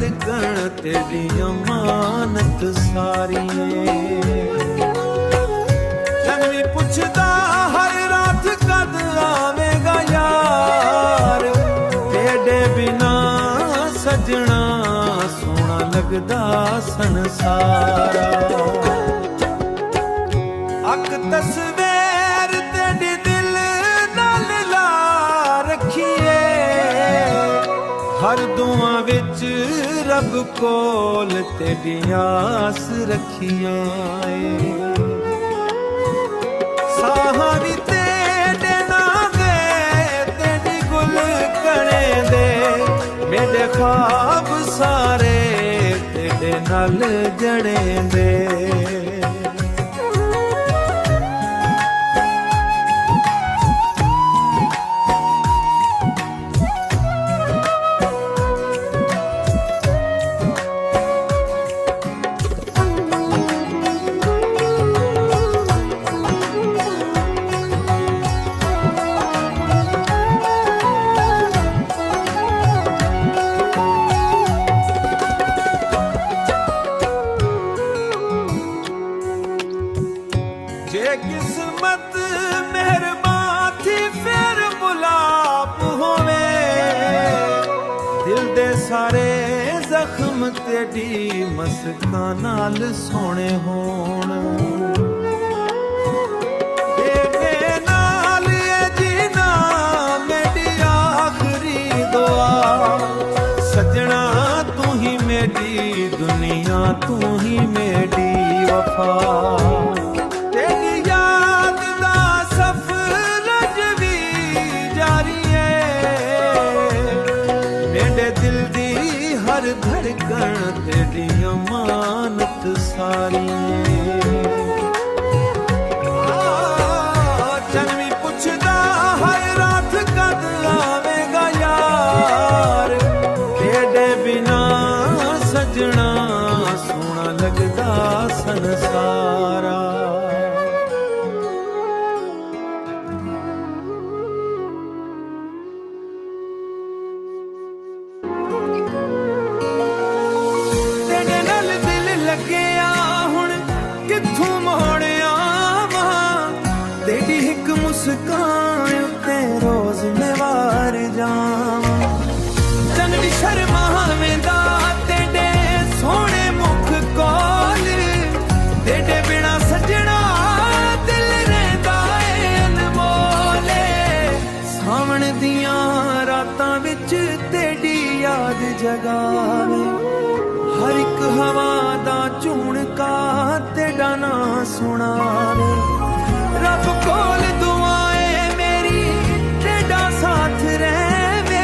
धड़कन तेरी अमानत सारी जन भी पुछदा हर रात कद आवेगा यार तेरे बिना सजना सोना लगदा संसारा अक तस्वीर तेरी दिल नाल ला रखिए हर दुआ विच रब कोल तेरी आस रखिए साहां वी तेरे नाम दे तेरी गुल कणे दे मेरे ख्वाब सारे तेरे नाल जड़े दे जे किस्मत मेहरबान थी फिर मुलाप होवे दिल दे सारे जख्म तेरी मस्कां नाल सोने होण तेरे नाल ये जीना मेरी आखिरी दुआ सजना तू ही मेरी दुनिया तू ही मेरी वफा हर धड़कन तेरी अमानत सारी चन भी पुछदा हर रात कद आवेगा यार तेरे बिना सजना सोना लगदा संसारा मुस्कान उत्ते रोज मैं वार जावां चंगड़ी शर्मा वेंदा तेरे सोहणे मुख कोल तेरे बिना सजना दिल रहिंदा ए अनमोले सावण दियां रातां विच तेरी याद जगावे हर एक हवा दा झुणका तेरा नां सुणावे रब कोल दुआए मेरी तेरा साथ रहवे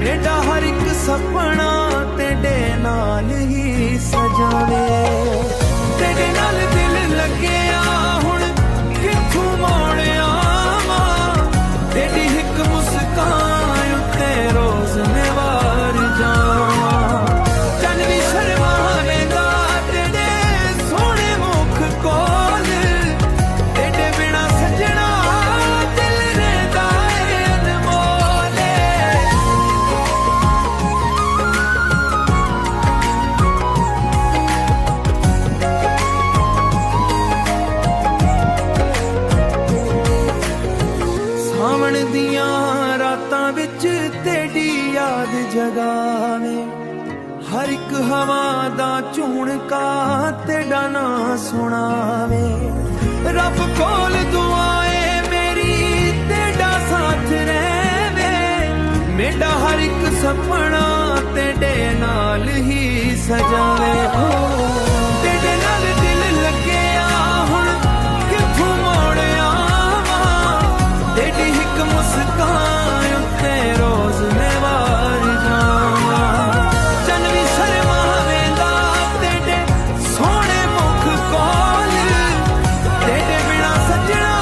मेरा हर एक सपना तेरे नाल ही सजावे तेरे नाल दिल लगे हुण किथों मोड़ आवां तेरी एक मुस्कान उत्ते रोज मैं वार जावां चन भी शर्मा वेंदा तेरे सोहणे मुख कोल रातां विच तेरी याद जगावे हर एक हवा दा झुणका तेरा नां सुणावे रब कोल दुआए मेरी तेरा साथ रहवे मेरा हर एक सपना तेरे नाल ही सजावे तेरे नाल दिल लगे हुण किथों मोड़ आवां तेरी एक मुस्कान उत्ते रोज मैं वार जावां चन भी शर्मा वेंदा तेरे सोहणे मुख कोल तेरे बिना सजना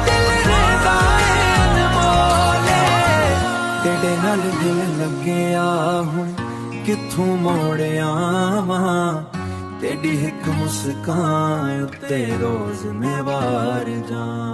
दिल रहिंदा ए अनमोले तेरे नाल दिल लगे हुण किथों मोड़ आवां तेरी एक मुस्कान उत्ते रोज मैं वार जावां।